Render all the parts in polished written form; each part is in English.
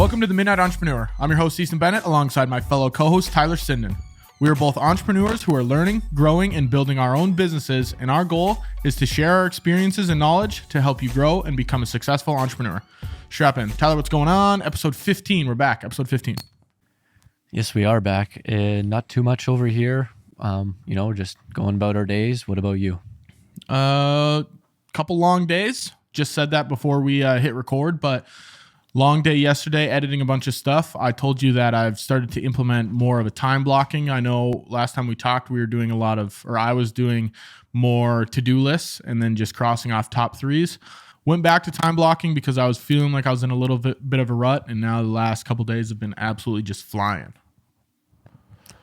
Welcome to the Midnight Entrepreneur. I'm your host, Easton Bennett, alongside my fellow co-host, Tyler Sinden. We are both entrepreneurs who are learning, growing, and building our own businesses, and our goal is to share our experiences and knowledge to help you grow and become a successful entrepreneur. Strap in. Tyler, what's going on? Episode 15. We're back. Episode 15. Yes, we are back. Not too much over here. Just going about our days. What about you? Couple long days. Just said that before we hit record, but long day yesterday, editing a bunch of stuff. I told you that I've started to implement more of a time blocking. I know last time we talked, we were doing I was doing more to-do lists and then just crossing off top threes. Went back to time blocking because I was feeling like I was in a little bit of a rut, and now the last couple days have been absolutely just flying.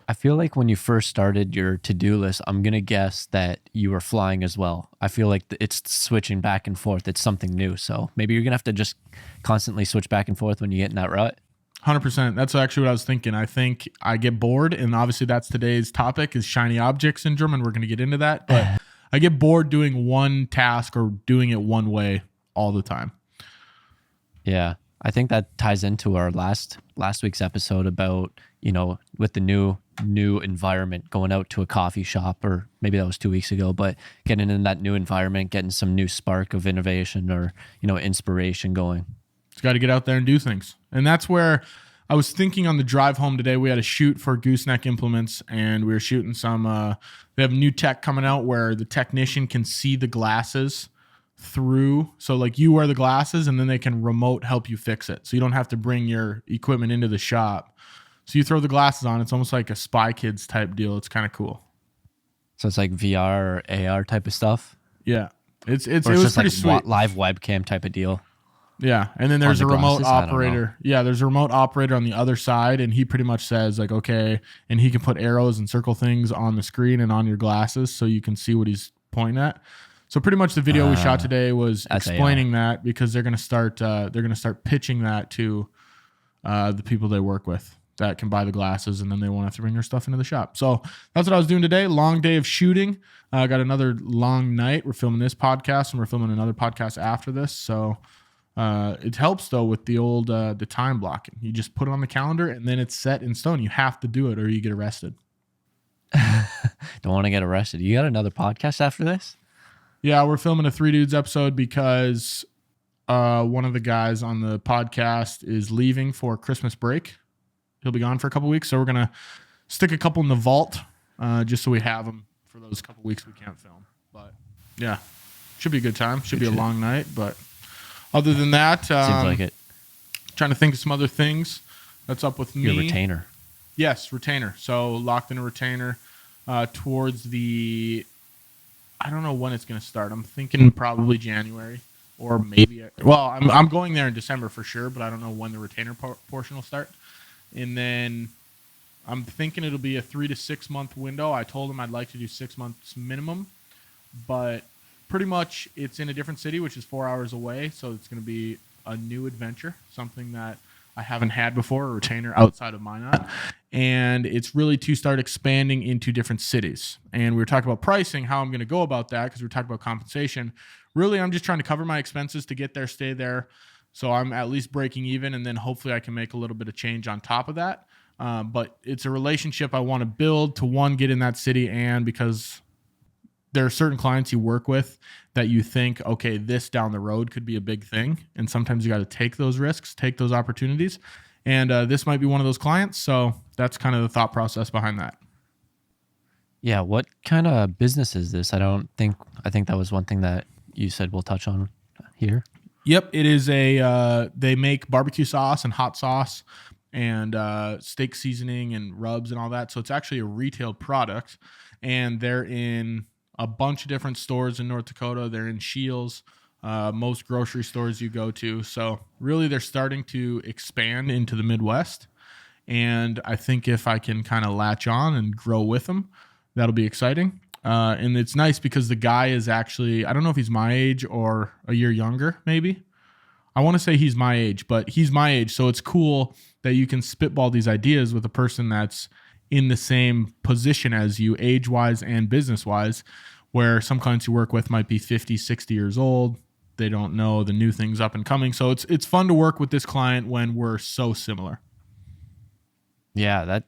I feel like when you first started your to-do list, I'm going to guess that you were flying as well. I feel like it's switching back and forth. It's something new. So maybe you're going to have to just constantly switch back and forth when you get in that rut. 100%. That's actually what I was thinking. I think I get bored, and obviously that's today's topic is shiny object syndrome, and we're going to get into that. But I get bored doing one task or doing it one way all the time. Yeah. I think that ties into our last week's episode about, with the new environment, going out to a coffee shop, or maybe that was 2 weeks ago, but getting in that new environment, getting some new spark of innovation or, inspiration going. It's got to get out there and do things. And that's where I was thinking on the drive home today. We had a shoot for Gooseneck Implements, and we were shooting some, they have new tech coming out where the technician can see the glasses through. So like you wear the glasses and then they can remote help you fix it. So you don't have to bring your equipment into the shop. So you throw the glasses on. It's almost like a Spy Kids type deal. It's kind of cool. So it's like VR or AR type of stuff? Yeah. It was just pretty like sweet. Live webcam type of deal. Yeah. And then there's a remote glasses? operator. Yeah, there's a remote operator on the other side, and he pretty much says like, okay, and he can put arrows and circle things on the screen and on your glasses so you can see what he's pointing at. So pretty much the video we shot today was explaining that, because they're going to start pitching that to the people they work with that can buy the glasses, and then they won't have to bring their stuff into the shop. So that's what I was doing today. Long day of shooting. I got another long night. We're filming this podcast, and we're filming another podcast after this. So it helps though with the old the time blocking. You just put it on the calendar, and then it's set in stone. You have to do it or you get arrested. Don't want to get arrested. You got another podcast after this? Yeah, we're filming a Three Dudes episode because one of the guys on the podcast is leaving for Christmas break. He'll be gone for a couple weeks, so we're going to stick a couple in the vault just so we have them for those couple weeks we can't film. But, yeah, should be a good time. Should be a long night, but other than that... Seems like it. Trying to think of some other things that's up with me. Your retainer. Yes, retainer. So locked in a retainer towards the... I don't know when it's going to start. I'm thinking probably January, or maybe. Well, I'm going there in December for sure, but I don't know when the retainer portion will start. And then I'm thinking it'll be a 3 to 6 month window. I told him I'd like to do 6 months minimum, but pretty much it's in a different city, which is 4 hours away. So it's going to be a new adventure, something that I haven't had before, a retainer outside of Minot. And it's really to start expanding into different cities. And we were talking about pricing, how I'm going to go about that, because we were talking about compensation. Really, I'm just trying to cover my expenses to get there, stay there. So I'm at least breaking even, and then hopefully I can make a little bit of change on top of that. But it's a relationship I want to build to, one, get in that city, and because there are certain clients you work with that you think, okay, this down the road could be a big thing. And sometimes you got to take those risks, take those opportunities. And this might be one of those clients. So that's kind of the thought process behind that. Yeah. What kind of business is this? I think that was one thing that you said we'll touch on here. Yep. It is they make barbecue sauce and hot sauce and steak seasoning and rubs and all that. So it's actually a retail product, and they're in a bunch of different stores in North Dakota. They're in Shields, most grocery stores you go to. So really they're starting to expand into the Midwest. And I think if I can kind of latch on and grow with them, that'll be exciting. And it's nice because the guy is actually, I don't know if he's my age or a year younger, maybe. I want to say he's my age, but he's my age. So it's cool that you can spitball these ideas with a person that's in the same position as you, age-wise and business-wise, where some clients you work with might be 50, 60 years old. They don't know the new things up and coming. So it's fun to work with this client when we're so similar. Yeah, that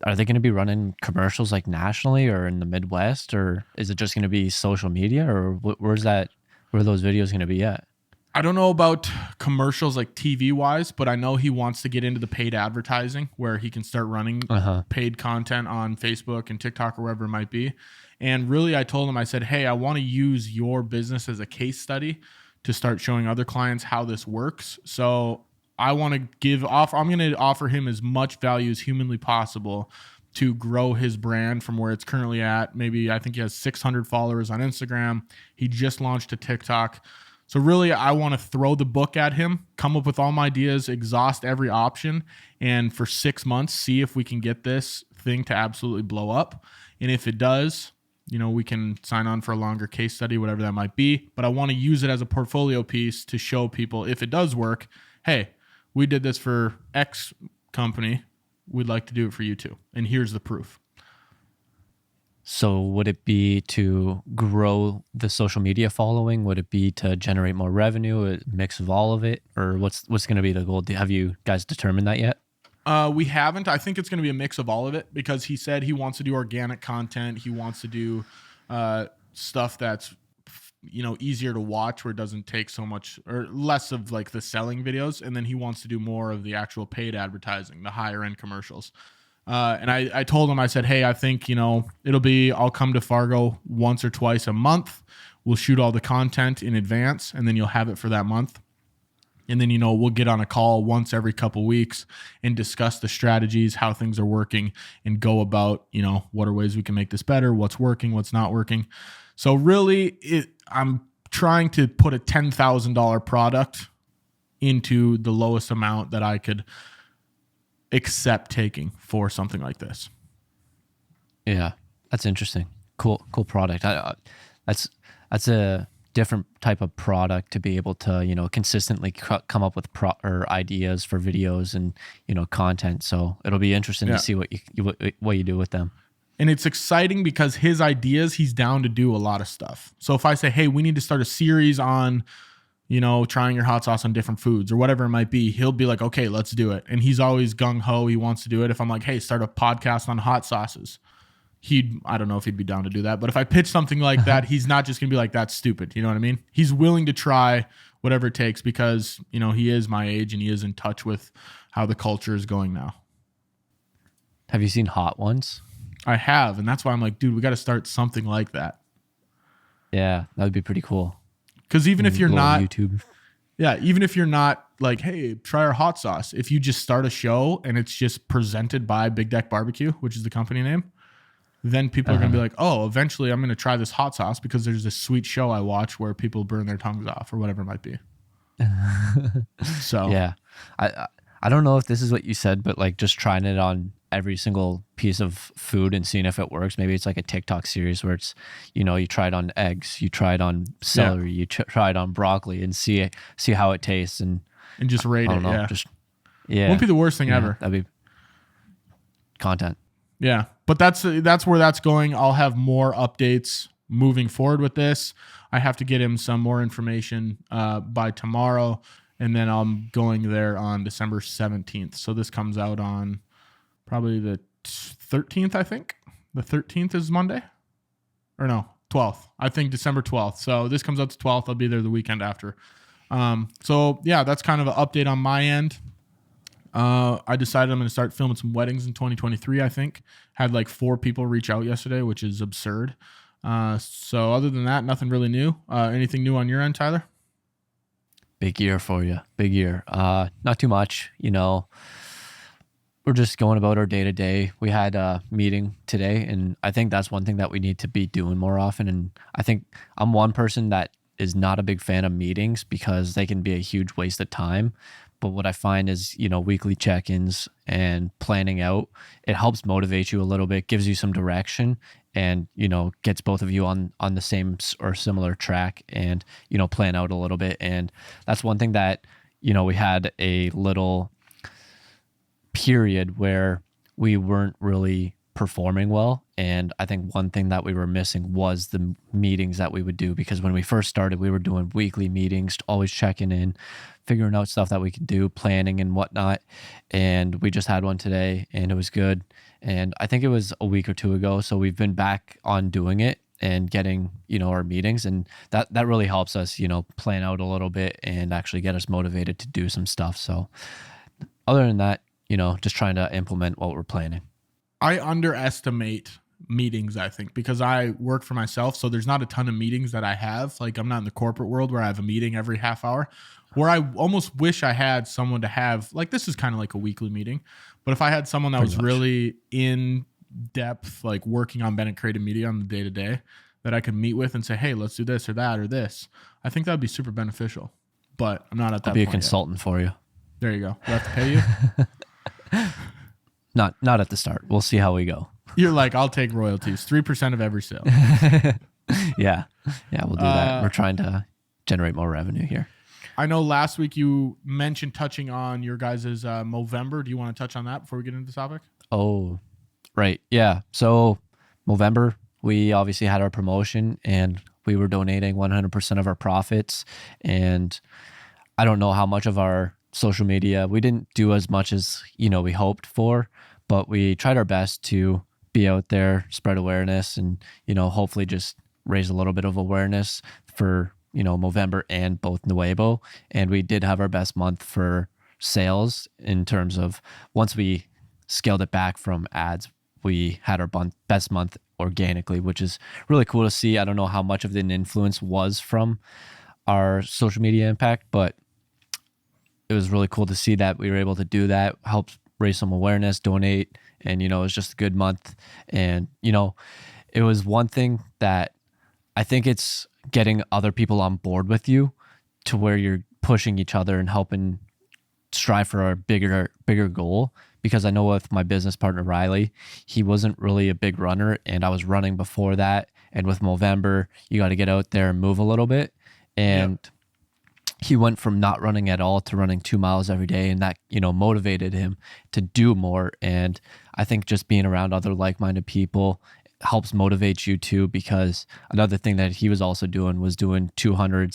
are they going to be running commercials like nationally or in the Midwest, or is it just going to be social media, or where are those videos going to be at? I don't know about commercials like TV wise, but I know he wants to get into the paid advertising where he can start running paid content on Facebook and TikTok or wherever it might be. And really, I told him, I said, hey, I want to use your business as a case study to start showing other clients how this works. So I want to I'm going to offer him as much value as humanly possible to grow his brand from where it's currently at. Maybe I think he has 600 followers on Instagram. He just launched a TikTok. So really, I want to throw the book at him, come up with all my ideas, exhaust every option, and for 6 months, see if we can get this thing to absolutely blow up. And if it does, we can sign on for a longer case study, whatever that might be. But I want to use it as a portfolio piece to show people, if it does work, hey, we did this for X company. We'd like to do it for you too. And here's the proof. So would it be to grow the social media following? Would it be to generate more revenue, a mix of all of it? Or what's going to be the goal? Have you guys determined that yet? We haven't. I think it's going to be a mix of all of it because he said he wants to do organic content. He wants to do stuff that's easier to watch where it doesn't take so much or less of like the selling videos. And then he wants to do more of the actual paid advertising, the higher end commercials. And I told him, I said, hey, I think, I'll come to Fargo once or twice a month. We'll shoot all the content in advance and then you'll have it for that month. And then, we'll get on a call once every couple weeks and discuss the strategies, how things are working and go about, what are ways we can make this better, what's working, what's not working. So really I'm trying to put a $10,000 product into the lowest amount that I could accept taking for something like this. Yeah, that's interesting. Cool product. That's a different type of product to be able to consistently come up with ideas for videos and content. So it'll be interesting to see what you do with them. And it's exciting because his ideas, he's down to do a lot of stuff. So if I say, hey, we need to start a series on trying your hot sauce on different foods or whatever it might be, he'll be like, okay, let's do it. And he's always gung-ho. He wants to do it. If I'm like, hey, start a podcast on hot sauces, I don't know if he'd be down to do that. But if I pitch something like that, he's not just going to be like, that's stupid. You know what I mean? He's willing to try whatever it takes because, he is my age and he is in touch with how the culture is going now. Have you seen Hot Ones? I have. And that's why I'm like, dude, we got to start something like that. Yeah, that would be pretty cool. Because even if you're not YouTube, even if you're not like, hey, try our hot sauce. If you just start a show and it's just presented by Big Deck Barbecue, which is the company name, then people are going to be like, oh, eventually I'm going to try this hot sauce because there's this sweet show I watch where people burn their tongues off or whatever it might be. So yeah, I don't know if this is what you said, but like just trying it on every single piece of food and seeing if it works. Maybe it's like a TikTok series where it's, you try it on eggs, you try it on celery, you try it on broccoli and see how it tastes and just rate it. Know, yeah. Won't be the worst thing ever. That'd be content. Yeah. But that's where that's going. I'll have more updates moving forward with this. I have to get him some more information by tomorrow. And then I'm going there on December 17th. So this comes out on probably the 13th, I think. The 13th is Monday. Or no, 12th. I think December 12th. So this comes out the 12th. I'll be there the weekend after. So, yeah, that's kind of an update on my end. I decided I'm going to start filming some weddings in 2023, I think. Had like 4 people reach out yesterday, which is absurd. So other than that, nothing really new. Anything new on your end, Tyler? Big year for you. Big year. Not too much, We're just going about our day to day. We had a meeting today, and I think that's one thing that we need to be doing more often. And I think I'm one person that is not a big fan of meetings because they can be a huge waste of time. But what I find is, weekly check-ins and planning out, it helps motivate you a little bit, gives you some direction and, gets both of you on the same or similar track and, plan out a little bit. And that's one thing that, we had a little period where we weren't really performing well. And I think one thing that we were missing was the meetings that we would do, because when we first started, we were doing weekly meetings, always checking in, figuring out stuff that we could do, planning and whatnot. And we just had one today and it was good. And I think it was a week or two ago. So we've been back on doing it and getting, our meetings, and that really helps us, plan out a little bit and actually get us motivated to do some stuff. So other than that, just trying to implement what we're planning. I underestimate meetings, I think, because I work for myself. So there's not a ton of meetings that I have. Like, I'm not in the corporate world where I have a meeting every half hour, where I almost wish I had someone to have, like, this is kind of like a weekly meeting, but if I had someone that was really in depth, like working on Bennett Creative Media on the day to day, that I could meet with and say, hey, let's do this or that or this. I think that would be super beneficial, but I'm not at that point. I'll be a consultant for you. There you go. Do I have to pay you? Not at the start. We'll see how we go. You're like, I'll take royalties, 3% of every sale. Yeah, we'll do that. We're trying to generate more revenue here. I know last week you mentioned touching on your guys' Movember. Do you want to touch on that before we get into the topic? Oh, right. Yeah. So Movember, we obviously had our promotion and we were donating 100% of our profits. And I don't know how much of our social media, we didn't do as much as, we hoped for, but we tried our best to be out there, spread awareness, and, hopefully just raise a little bit of awareness for, Movember and both Nuevo. And we did have our best month for sales in terms of, once we scaled it back from ads, we had our best month organically, which is really cool to see. I don't know how much of an influence was from our social media impact, but it was really cool to see that we were able to do that, help raise some awareness, donate, and, it was just a good month. And, it was one thing that I think it's getting other people on board with you to where you're pushing each other and helping strive for a bigger goal. Because I know with my business partner, Riley, he wasn't really a big runner and I was running before that. And with Movember, you got to get out there and move a little bit. And he went from not running at all to running 2 miles every day. And that, motivated him to do more. And I think just being around other like-minded people helps motivate you too, because another thing that he was also doing was doing 200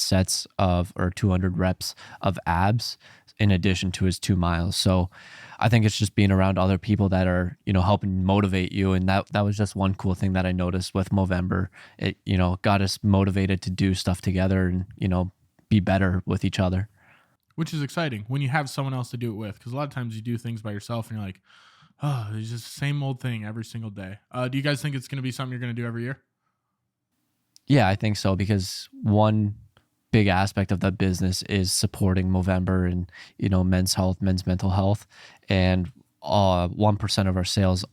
reps of abs in addition to his 2 miles. So I think it's just being around other people that are, helping motivate you. And that was just one cool thing that I noticed with Movember. It, got us motivated to do stuff together and, be better with each other. Which is exciting when you have someone else to do it with. Because a lot of times you do things by yourself and you're like, oh, it's just the same old thing every single day. Do you guys think it's going to be something you're going to do every year? Yeah, I think so, because one big aspect of that business is supporting Movember and, men's health, men's mental health. And 1% of our sales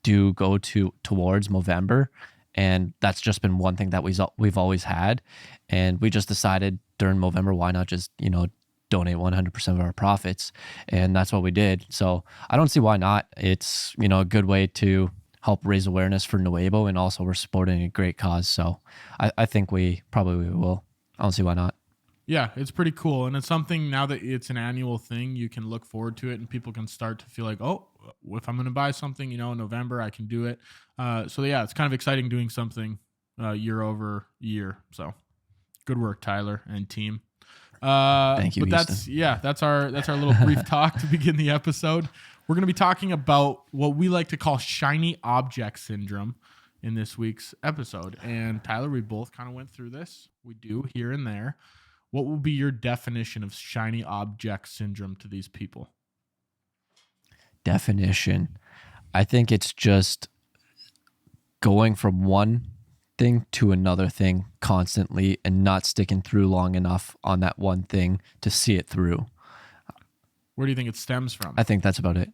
do go towards Movember. And that's just been one thing that we've always had. And we just decided during Movember, why not just, donate 100% of our profits? And that's what we did. So I don't see why not. It's, a good way to help raise awareness for Nuevo, and also we're supporting a great cause. So I think we probably will. I don't see why not. Yeah, it's pretty cool. And it's something, now that it's an annual thing, you can look forward to it and people can start to feel like, oh, if I'm going to buy something, in November, I can do it. So yeah, it's kind of exciting doing something year over year. So good work, Tyler and team. Thank you. But Easton. that's our little brief talk to begin the episode. We're going to be talking about what we like to call shiny object syndrome in this week's episode. And Tyler, we both kind of went through this. We do here and there. What will be your definition of shiny object syndrome to these people? Definition. I think it's just going from one thing to another thing constantly and not sticking through long enough on that one thing to see it through. Where do you think it stems from? I think that's about it.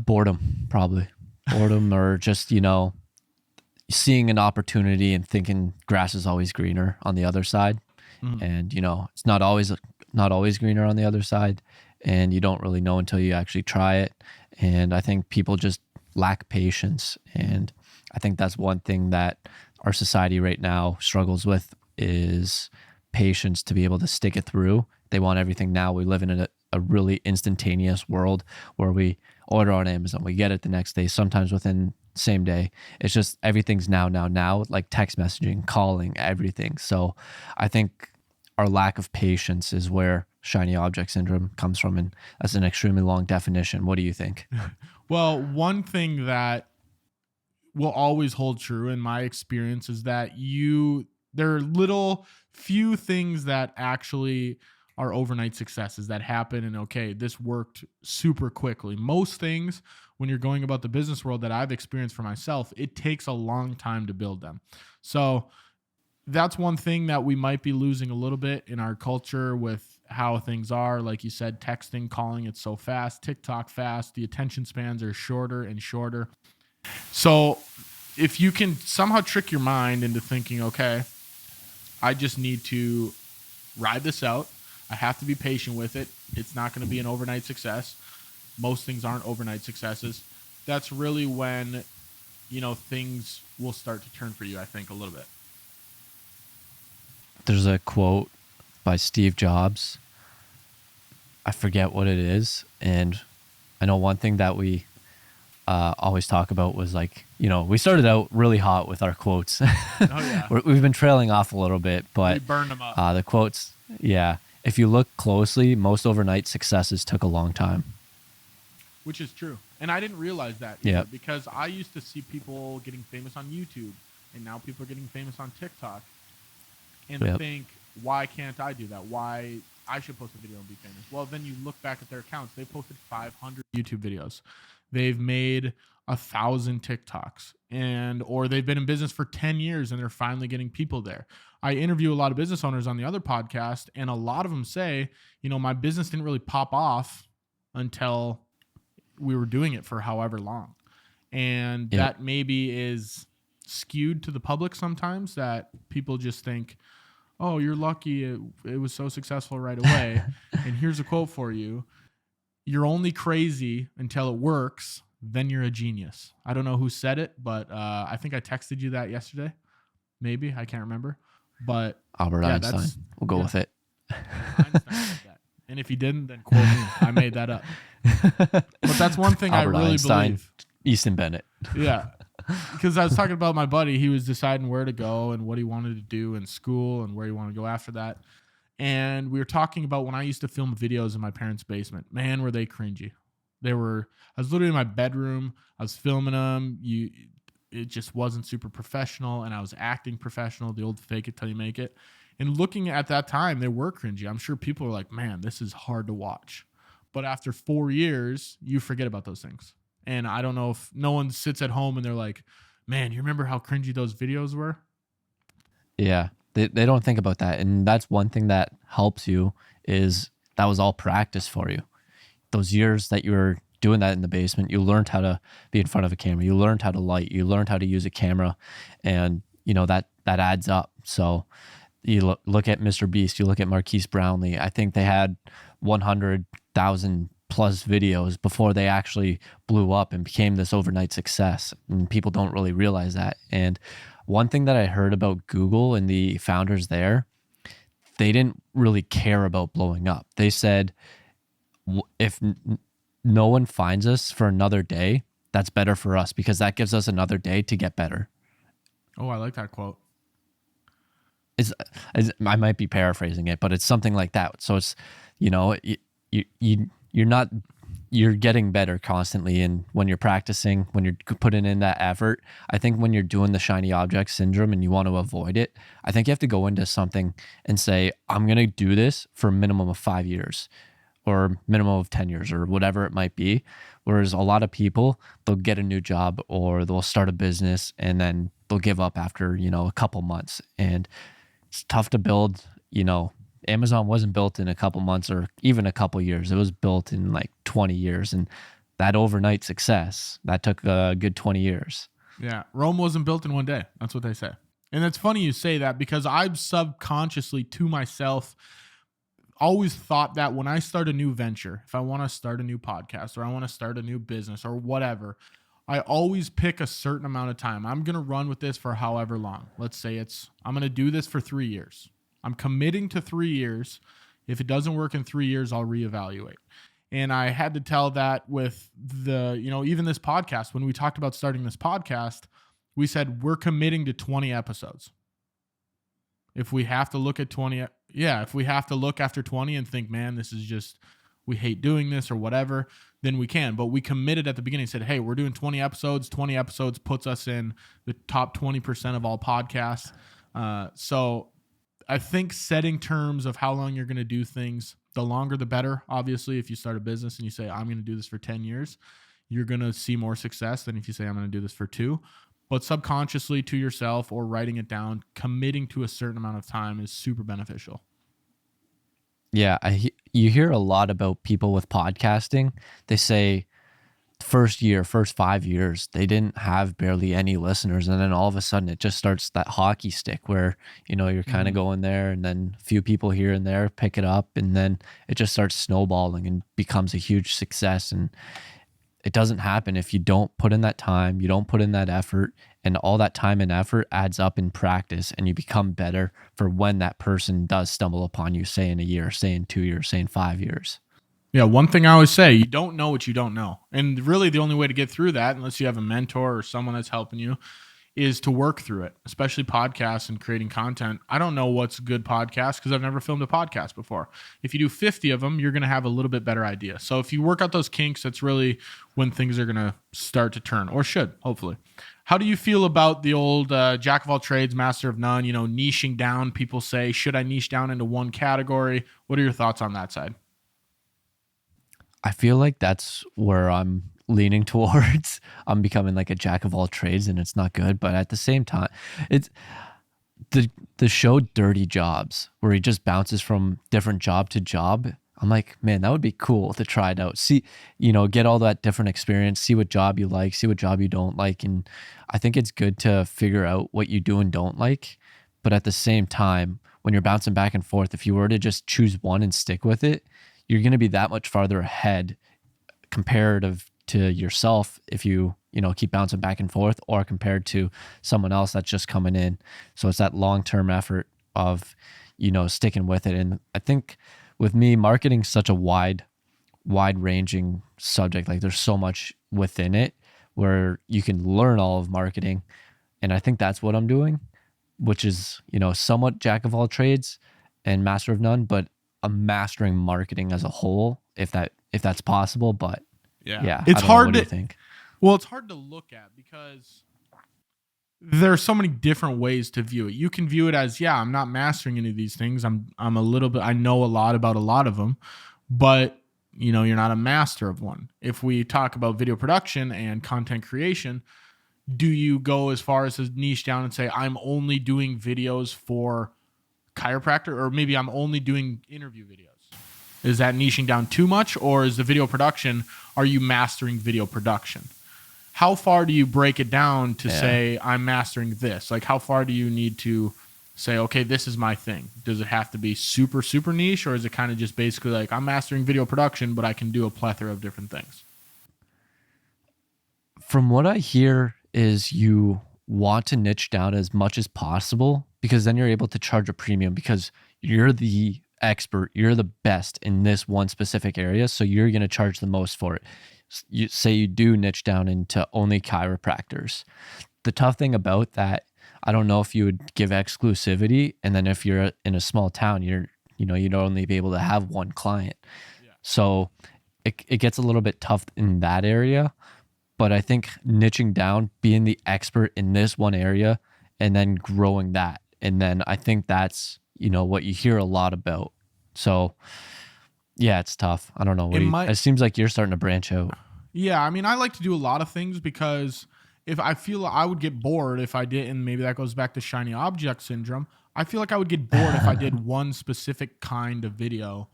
Boredom, probably. Boredom, or just, seeing an opportunity and thinking grass is always greener on the other side. Mm-hmm. And, it's not always greener on the other side. And you don't really know until you actually try it. And I think people just lack patience. And I think that's one thing that our society right now struggles with, is patience to be able to stick it through. They want everything now. We live in a really instantaneous world where we order on Amazon. We get it the next day, sometimes within same day. It's just everything's now, like text messaging, calling, everything. So I think our lack of patience is where shiny object syndrome comes from. And that's an extremely long definition. What do you think? Well, one thing that will always hold true in my experience is that there are little few things that actually are overnight successes that happen and okay, this worked super quickly. Most things when you're going about the business world that I've experienced for myself, it takes a long time to build them. So that's one thing that we might be losing a little bit in our culture with how things are. Like you said, texting, calling, it's so fast, TikTok fast, the attention spans are shorter and shorter. So if you can somehow trick your mind into thinking, okay, I just need to ride this out. I have to be patient with it. It's not going to be an overnight success. Most things aren't overnight successes. That's really when, things will start to turn for you, I think, a little bit. There's a quote by Steve Jobs. I forget what it is. And I know one thing that we always talk about was like, we started out really hot with our quotes. Oh, yeah. We've been trailing off a little bit, but We burned them up. the quotes, yeah. If you look closely, most overnight successes took a long time. Which is true. And I didn't realize that Yeah. because I used to see people getting famous on YouTube, and now people are getting famous on TikTok, and Yep. think, why can't I do that? Why I should post a video and be famous? Well, then you look back at their accounts. They posted 500 YouTube videos. They've made 1,000 TikToks, or they've been in business for 10 years and they're finally getting people there. I interview a lot of business owners on the other podcast, and a lot of them say, my business didn't really pop off until we were doing it for however long. And that maybe is skewed to the public sometimes, that people just think, oh, you're lucky it was so successful right away. And here's a quote for you. You're only crazy until it works, then you're a genius. I don't know who said it, but I think I texted you that yesterday. Maybe, I can't remember. But Albert Einstein. We'll go with it. Einstein said that. And if he didn't, then quote me. I made that up. But that's one thing Albert I really Einstein, believe. Easton Bennett. Yeah. Because I was talking about my buddy. He was deciding where to go and what he wanted to do in school and where he wanted to go after that. And we were talking about when I used to film videos in my parents' basement. Man, were they cringy. I was literally in my bedroom. I was filming them. It just wasn't super professional, and I was acting professional, the old fake it till you make it. And looking at that time, they were cringy. I'm sure people were like, man, this is hard to watch. But after 4 years, you forget about those things. And I don't know if no one sits at home and they're like, man, you remember how cringy those videos were? Yeah. They don't think about that. And that's one thing that helps you is that was all practice for you. Those years that you were doing that in the basement, you learned how to be in front of a camera. You learned how to light. You learned how to use a camera. And, that adds up. So you look at Mr. Beast, you look at Marquise Brownlee. I think they had 100,000 plus videos before they actually blew up and became this overnight success. And people don't really realize that. And one thing that I heard about Google and the founders there, they didn't really care about blowing up. They said, if no one finds us for another day, that's better for us because that gives us another day to get better. Oh, I like that quote. I might be paraphrasing it, but it's something like that. So it's, you're getting better constantly. And when you're practicing, when you're putting in that effort, I think when you're doing the shiny object syndrome and you want to avoid it, I think you have to go into something and say, I'm going to do this for a minimum of 5 years or minimum of 10 years or whatever it might be. Whereas a lot of people, they'll get a new job or they'll start a business and then they'll give up after, a couple months. And it's tough to build, Amazon wasn't built in a couple months or even a couple years. It was built in like 20 years. And that overnight success, that took a good 20 years. Yeah. Rome wasn't built in one day. That's what they say. And it's funny you say that because I've subconsciously to myself always thought that when I start a new venture, if I want to start a new podcast or I want to start a new business or whatever, I always pick a certain amount of time. I'm going to run with this for however long. Let's say I'm going to do this for 3 years. I'm committing to 3 years. If it doesn't work in 3 years, I'll reevaluate. And I had to tell that with the, even this podcast, when we talked about starting this podcast, we said we're committing to 20 episodes. If we have to look at 20, if we have to look after 20 and think, man, this is just, we hate doing this or whatever, then we can. But we committed at the beginning, said, hey, we're doing 20 episodes. 20 episodes puts us in the top 20% of all podcasts. So I think setting terms of how long you're going to do things, the longer the better. Obviously, if you start a business and you say, I'm going to do this for 10 years, you're going to see more success than if you say, I'm going to do this for 2. But subconsciously to yourself or writing it down, committing to a certain amount of time is super beneficial. Yeah, you hear a lot about people with podcasting. They say first 5 years, they didn't have barely any listeners. And then all of a sudden it just starts that hockey stick where, you're kind of going there and then a few people here and there pick it up. And then it just starts snowballing and becomes a huge success. And it doesn't happen if you don't put in that time, you don't put in that effort, and all that time and effort adds up in practice and you become better for when that person does stumble upon you, say in a year, say in 2 years, say in 5 years. Yeah, one thing I always say, you don't know what you don't know. And really the only way to get through that, unless you have a mentor or someone that's helping you, is to work through it, especially podcasts and creating content. I don't know what's a good podcast because I've never filmed a podcast before. If you do 50 of them, you're going to have a little bit better idea. So if you work out those kinks, that's really when things are going to start to turn, or should, hopefully. How do you feel about the old jack of all trades, master of none, niching down? People say, should I niche down into one category? What are your thoughts on that side? I feel like that's where I'm leaning towards. I'm becoming like a jack of all trades and it's not good. But at the same time, it's the show Dirty Jobs, where he just bounces from different job to job. I'm like, man, that would be cool to try it out. See, get all that different experience, see what job you like, see what job you don't like. And I think it's good to figure out what you do and don't like. But at the same time, when you're bouncing back and forth, if you were to just choose one and stick with it, you're going to be that much farther ahead comparative to yourself if you keep bouncing back and forth, or compared to someone else that's just coming in. So it's that long-term effort of sticking with it. And I think with me, marketing's such a wide ranging subject. Like there's so much within it where you can learn all of marketing, and I think that's what I'm doing, which is somewhat jack of all trades and master of none, but I'm mastering marketing as a whole, if that's possible. But yeah, it's hard what do you think? Well, it's hard to look at because there are so many different ways to view it. You can view it as, I'm not mastering any of these things. I'm a little bit, I know a lot about a lot of them, but you're not a master of one. If we talk about video production and content creation, do you go as far as to niche down and say, I'm only doing videos for chiropractor, or maybe I'm only doing interview videos? Is that niching down too much, or is the video production, are you mastering video production? How far do you break it down to say I'm mastering this? Like how far do you need to say, okay, this is my thing? Does it have to be super, super niche, or is it kind of just basically like I'm mastering video production, but I can do a plethora of different things? From what I hear is you want to niche down as much as possible, because then you're able to charge a premium because you're the expert, you're the best in this one specific area. So you're going to charge the most for it. You say you do niche down into only chiropractors. The tough thing about that, I don't know if you would give exclusivity, and then if you're in a small town, you'd only be able to have one client. Yeah. So it gets a little bit tough in that area. But I think niching down, being the expert in this one area, and then growing that. And then I think that's, what you hear a lot about. So yeah, it's tough. I don't know. It seems like you're starting to branch out. Yeah. I mean, I like to do a lot of things because if I feel I would get bored if I did, and maybe that goes back to shiny object syndrome. I feel like I would get bored if I did one specific kind of video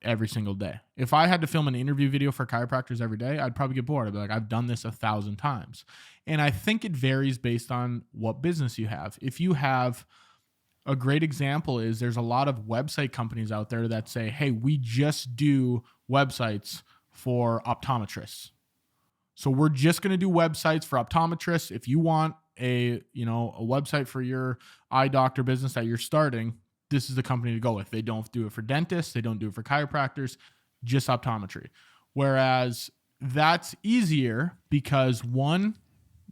every single day. If I had to film an interview video for chiropractors every day, I'd probably get bored. I'd be like, I've done this 1,000 times. And I think it varies based on what business you have. If you have, a great example is there's a lot of website companies out there that say, hey, we just do websites for optometrists. So we're just going to do websites for optometrists. If you want a website for your eye doctor business that you're starting, this is the company to go with. They don't do it for dentists. They don't do it for chiropractors. just optometry. Whereas that's easier because one,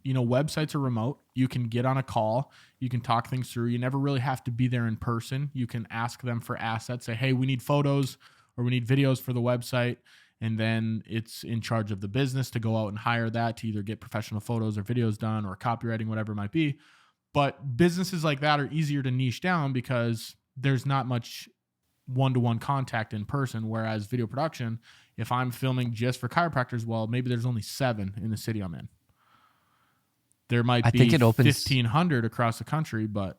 websites are remote. You can get on a call. You can talk things through. You never really have to be there in person. You can ask them for assets. Say, hey, we need photos or we need videos for the website. And then it's in charge of the business to go out and hire that to either get professional photos or videos done or copywriting, whatever it might be. But businesses like that are easier to niche down because there's not much one-to-one contact in person. Whereas video production, if I'm filming just for chiropractors, well, maybe there's only 7 in the city I'm in. There might be 1,500 across the country, but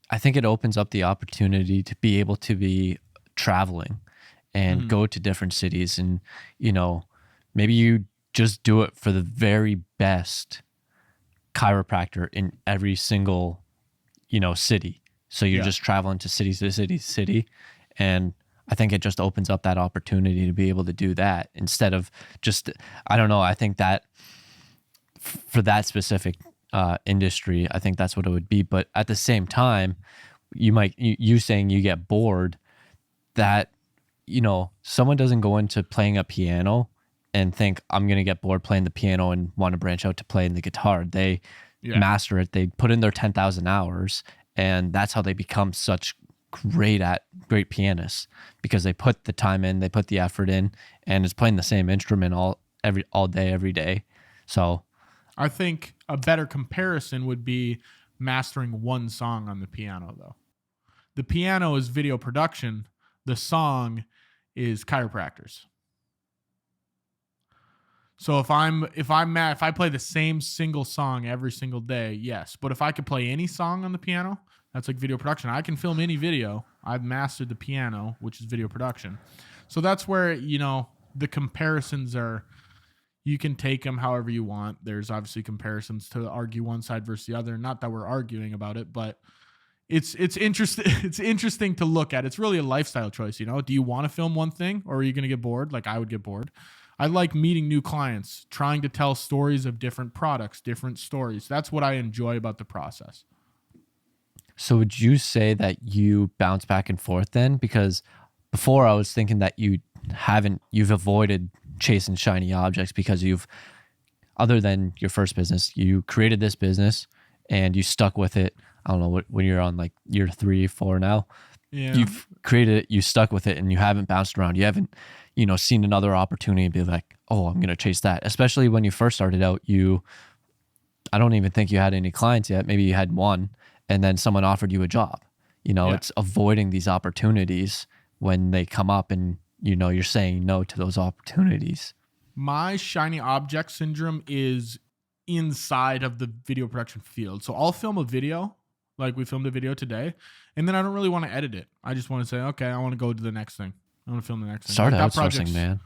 I think it opens up the opportunity to be able to be traveling and go to different cities. And, maybe you just do it for the very best chiropractor in every single, city. So you're just traveling to city to city to city. And I think it just opens up that opportunity to be able to do that instead of just, I don't know. I think that for that specific industry, I think that's what it would be. But at the same time, you saying you get bored, that, someone doesn't go into playing a piano and think I'm going to get bored playing the piano and want to branch out to playing the guitar. They master it. They put in their 10,000 hours, and that's how they become such great pianists, because they put the time in, they put the effort in, and it's playing the same instrument all day, every day. So I think a better comparison would be mastering one song on the piano, though. The piano is video production. The song is chiropractors. So if I play the same single song every single day, yes. But if I could play any song on the piano, that's like video production. I can film any video. I've mastered the piano, which is video production. So that's where, the comparisons are. You can take them however you want. There's obviously comparisons to argue one side versus the other. Not that we're arguing about it, but it's interesting. It's interesting to look at. It's really a lifestyle choice. Do you want to film one thing, or are you going to get bored? Like I would get bored. I like meeting new clients, trying to tell stories of different products, different stories. That's what I enjoy about the process. So would you say that you bounce back and forth then? Because before I was thinking that you've avoided chasing shiny objects because other than your first business, you created this business and you stuck with it. I don't know when you're on like year 3, 4 now. Yeah. You've created it, you stuck with it, and you haven't bounced around. You haven't, seen another opportunity and be like, oh, I'm going to chase that. Especially when you first started out, I don't even think you had any clients yet. Maybe you had one, and then someone offered you a job. It's avoiding these opportunities when they come up, and you're saying no to those opportunities. My shiny object syndrome is inside of the video production field. So I'll film a video, like we filmed a video today, and then I don't really want to edit it. I just want to say, okay, I want to go to the next thing. I want to film the next thing. Start outsourcing, man.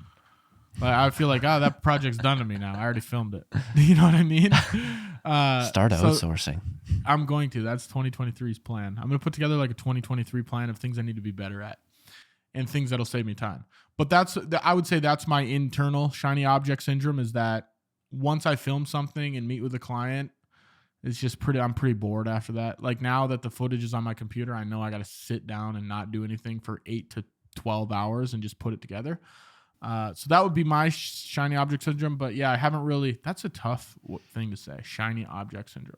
I feel like, that project's done to me now. I already filmed it. You know what I mean? Start outsourcing. I'm going to. That's 2023's plan. I'm going to put together like a 2023 plan of things I need to be better at and things that'll save me time. But I would say that's my internal shiny object syndrome, is that once I film something and meet with a client, it's just I'm pretty bored after that. Like now that the footage is on my computer, I know I got to sit down and not do anything for 8 to 12 hours and just put it together. So that would be my shiny object syndrome. But yeah, I haven't really, that's a tough thing to say, shiny object syndrome.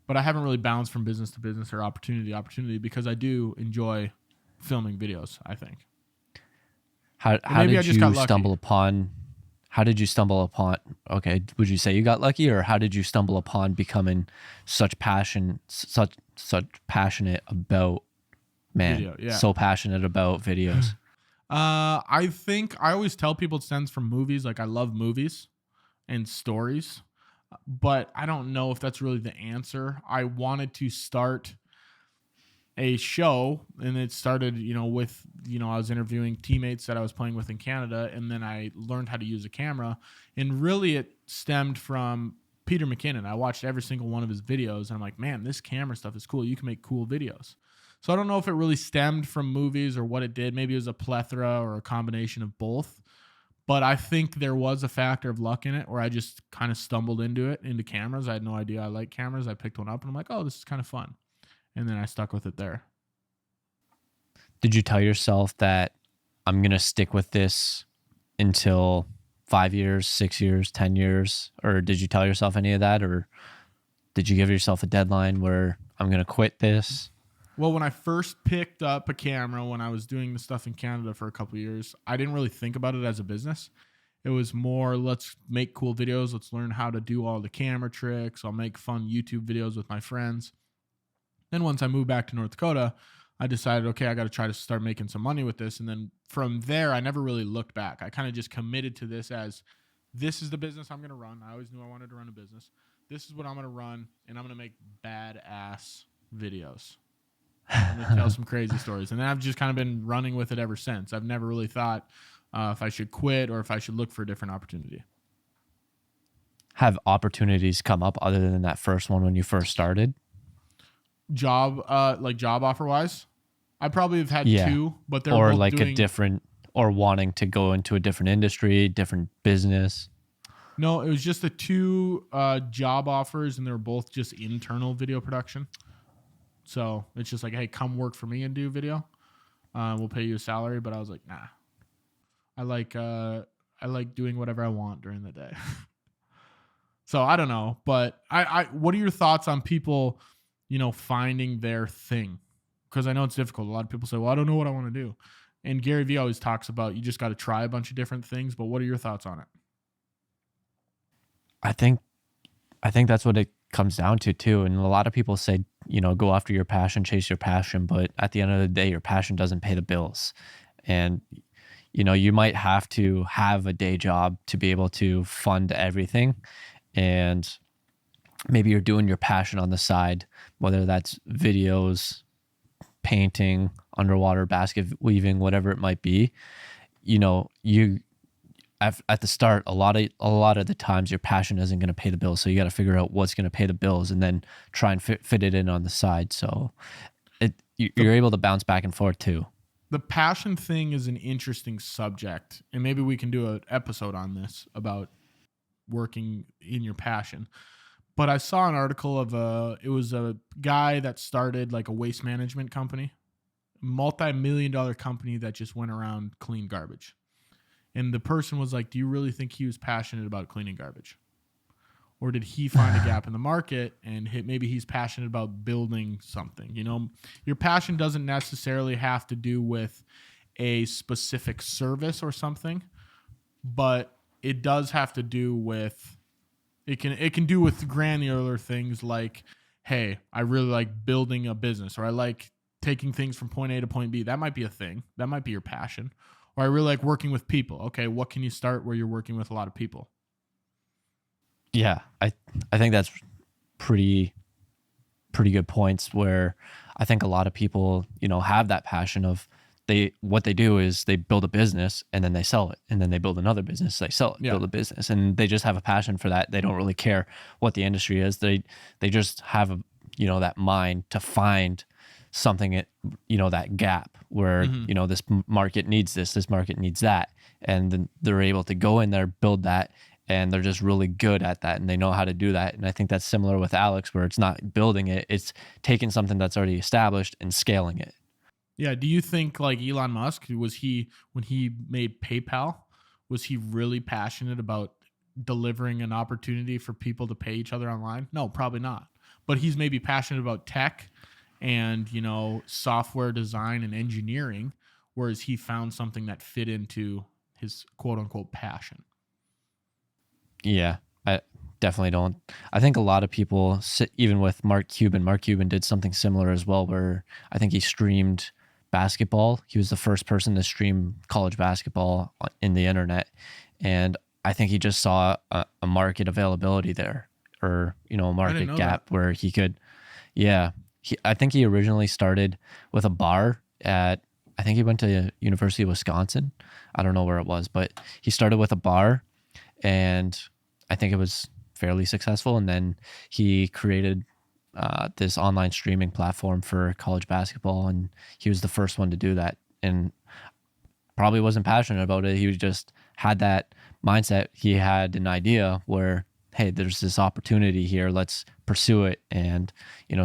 But I haven't really bounced from business to business or opportunity to opportunity because I do enjoy filming videos, I think. How did you stumble upon, okay, would you say you got lucky, or how did you stumble upon becoming such passionate about, so passionate about videos? I think I always tell people it stems from movies. Like I love movies and stories, but I don't know if that's really the answer. I wanted to start a show, and it started, with, I was interviewing teammates that I was playing with in Canada, and then I learned how to use a camera, and really it stemmed from Peter McKinnon. I watched every single one of his videos, and I'm like, man, this camera stuff is cool. You can make cool videos. So I don't know if it really stemmed from movies or what it did. Maybe it was a plethora or a combination of both. But I think there was a factor of luck in it, where I just kind of stumbled into cameras. I had no idea I like cameras. I picked one up and I'm like, oh, this is kind of fun. And then I stuck with it there. Did you tell yourself that I'm going to stick with this until 5 years, 6 years, 10 years? Or did you tell yourself any of that? Or did you give yourself a deadline where I'm going to quit this? Well, when I first picked up a camera, when I was doing the stuff in Canada for a couple of years, I didn't really think about it as a business. It was more, let's make cool videos. Let's learn how to do all the camera tricks. I'll make fun YouTube videos with my friends. Then once I moved back to North Dakota, I decided, okay, I got to try to start making some money with this. And then from there, I never really looked back. I kind of just committed to this as, this is the business I'm going to run. I always knew I wanted to run a business. This is what I'm going to run, and I'm going to make badass videos. I'm going to tell some crazy stories. And then I've just kind of been running with it ever since. I've never really thought if I should quit or if I should look for a different opportunity. Have opportunities come up other than that first one when you first started? Job offer wise, I probably have had two, but they're or both like doing, a different, or wanting to go into a different industry, different business. No, it was just the two job offers, and they were both just internal video production. So it's just like, hey, come work for me and do video. We'll pay you a salary. But I was like, nah. I like doing whatever I want during the day. So I don't know, but I what are your thoughts on people, finding their thing? Because I know it's difficult. A lot of people say, well, I don't know what I want to do. And Gary Vee always talks about you just got to try a bunch of different things. But what are your thoughts on it? I think that's what it comes down to too. And a lot of people say, go after your passion, chase your passion. But at the end of the day, your passion doesn't pay the bills. And, you might have to have a day job to be able to fund everything. And maybe you're doing your passion on the side, whether that's videos, painting, underwater basket weaving, whatever it might be. You at the start, a lot of the times your passion isn't going to pay the bills. So you got to figure out what's going to pay the bills and then try and fit it in on the side. So you're able to bounce back and forth too. The passion thing is an interesting subject, and maybe we can do an episode on this about working in your passion. But I saw an article of it was a guy that started like a waste management company, multi-million-dollar company that just went around clean garbage. And the person was like, do you really think he was passionate about cleaning garbage? Or did he find a gap in the market and maybe he's passionate about building something? Your passion doesn't necessarily have to do with a specific service or something, but it does have to do with, it can do with granular things like, hey, I really like building a business, or I like taking things from point A to point B. That might be a thing. That might be your passion. Or I really like working with people. Okay, what can you start where you're working with a lot of people? Yeah, I think that's pretty good points, where I think a lot of people, have that passion of what they do is they build a business and then they sell it, and then they build another business, they sell it, build a business, and they just have a passion for that. They don't really care what the industry is. They just have that mind to find something, that gap where, this market needs this market needs that. And then they're able to go in there, build that, and they're just really good at that, and they know how to do that. And I think that's similar with Alex, where it's not building it, it's taking something that's already established and scaling it. Yeah. Do you think like Elon Musk, when he made PayPal, was he really passionate about delivering an opportunity for people to pay each other online? No, probably not. But he's maybe passionate about tech and, software design and engineering, whereas he found something that fit into his quote unquote passion. Yeah, I definitely don't. I think a lot of people, even with Mark Cuban did something similar as well, where I think he streamed basketball. He was the first person to stream college basketball in the internet. And I think he just saw a market availability there, or, a market gap where he could, I think he originally started with a bar I think he went to University of Wisconsin. I don't know where it was, but he started with a bar, and I think it was fairly successful. And then he created this online streaming platform for college basketball, and he was the first one to do that. And probably wasn't passionate about it. He was just had that mindset. He had an idea where, hey, there's this opportunity here. Let's pursue it and,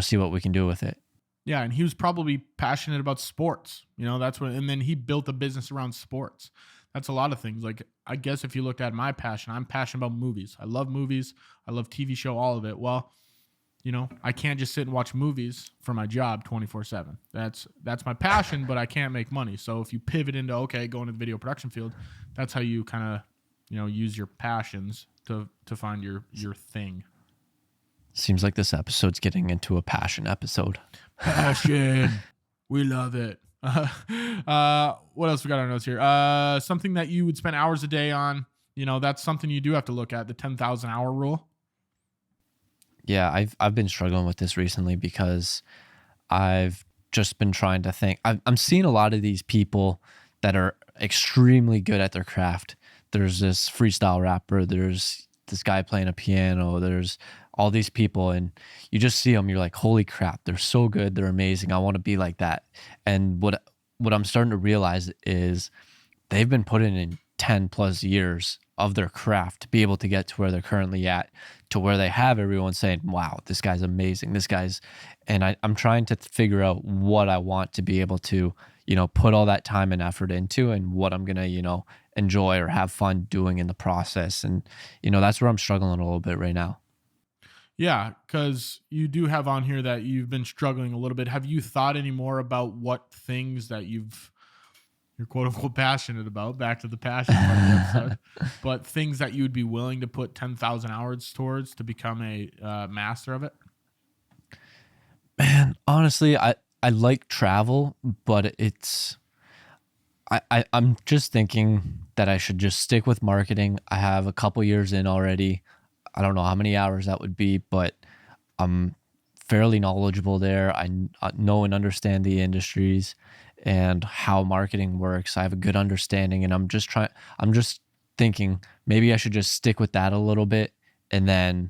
see what we can do with it. Yeah, and he was probably passionate about sports. That's what, and then he built a business around sports. That's a lot of things. Like, I guess if you looked at my passion, I'm passionate about movies. I love movies. I love TV show, all of it. Well, I can't just sit and watch movies for my job 24/7. That's my passion, but I can't make money. So if you pivot into, okay, go into the video production field, that's how you kind of, use your passions to find your thing. Seems like this episode's getting into a passion episode. Passion. We love it. What else we got on our notes here? Something that you would spend hours a day on. That's something you do have to look at, the 10,000 hour rule. Yeah, I've been struggling with this recently because I've just been trying to think. I'm seeing a lot of these people that are extremely good at their craft. There's this freestyle rapper. There's this guy playing a piano. There's all these people, and you just see them. You're like, holy crap, they're so good. They're amazing. I want to be like that. And what I'm starting to realize is they've been putting in 10 plus years of their craft to be able to get to where they're currently at, to where they have everyone saying, wow, this guy's amazing. And I'm trying to figure out what I want to be able to, put all that time and effort into, and what I'm going to, enjoy or have fun doing in the process. And, that's where I'm struggling a little bit right now. Yeah, because you do have on here that you've been struggling a little bit. Have you thought any more about what things that you're quote unquote passionate about? Back to the passion part of the episode. But things that you would be willing to put 10,000 hours towards to become a master of it? Man, honestly, I like travel, but I'm just thinking that I should just stick with marketing. I have a couple years in already. I don't know how many hours that would be, but I'm fairly knowledgeable there. I know and understand the industries and how marketing works. I have a good understanding, and I'm just thinking maybe I should just stick with that a little bit, and then,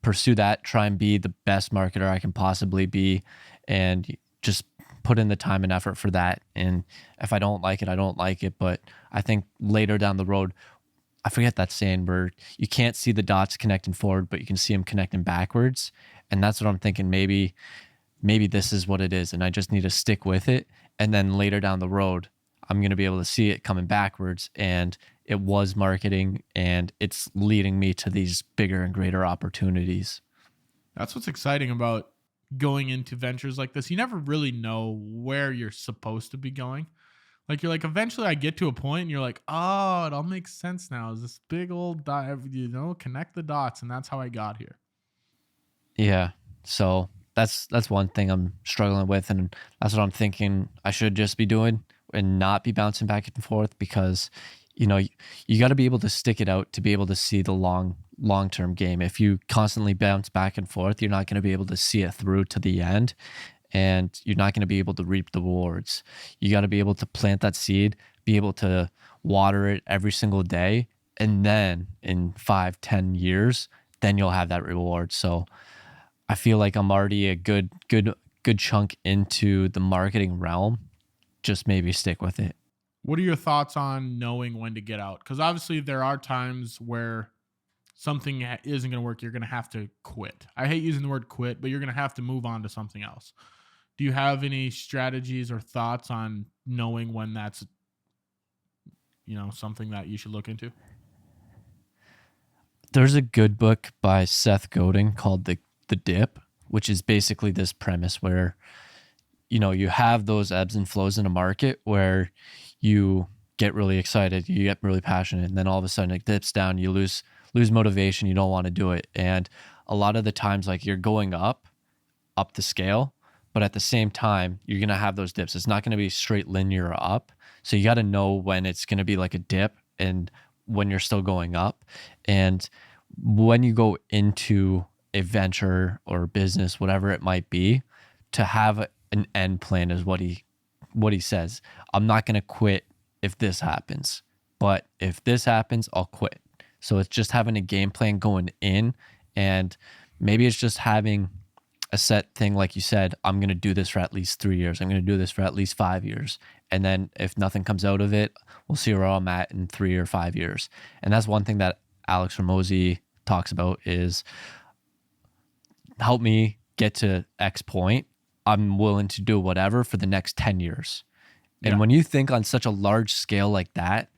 pursue that, try and be the best marketer I can possibly be, and just put in the time and effort for that. And if I don't like it, I don't like it. But I think later down the road, I forget that saying where you can't see the dots connecting forward, but you can see them connecting backwards. And that's what I'm thinking. Maybe this is what it is, and I just need to stick with it. And then later down the road, I'm going to be able to see it coming backwards, and it was marketing, and it's leading me to these bigger and greater opportunities. That's what's exciting about going into ventures like this. You never really know where you're supposed to be going. Like, you're like, eventually I get to a point and you're like, oh, it all makes sense now. Is this big old dive, connect the dots, and that's how I got here. Yeah. So that's one thing I'm struggling with, and that's what I'm thinking I should just be doing and not be bouncing back and forth, because you got to be able to stick it out to be able to see the long-term game. If you constantly bounce back and forth, you're not going to be able to see it through to the end, and you're not going to be able to reap the rewards. You got to be able to plant that seed, be able to water it every single day, and then in 5-10 years, then you'll have that reward. So I feel like I'm already a good chunk into the marketing realm. Just maybe stick with it. What are your thoughts on knowing when to get out? Because obviously there are times where something isn't going to work. You're going to have to quit. I hate using the word quit, but you're going to have to move on to something else. Do you have any strategies or thoughts on knowing when that's, something that you should look into? There's a good book by Seth Godin called The Dip, which is basically this premise where, you have those ebbs and flows in a market where you get really excited, you get really passionate, and then all of a sudden it dips down, you lose motivation, you don't want to do it. And a lot of the times, like, you're going up the scale, but at the same time, you're going to have those dips. It's not going to be straight linear up. So you got to know when it's going to be like a dip and when you're still going up. And when you go into a venture or business, whatever it might be, to have an end plan is what he says. I'm not going to quit if this happens, but if this happens, I'll quit. So it's just having a game plan going in, and maybe it's just having a set thing. Like you said, I'm going to do this for at least 3 years. I'm going to do this for at least 5 years. And then if nothing comes out of it, we'll see where I'm at in 3 or 5 years. And that's one thing that Alex Ramosi talks about is, help me get to X point. I'm willing to do whatever for the next 10 years. And Yeah. when you think on such a large scale like that,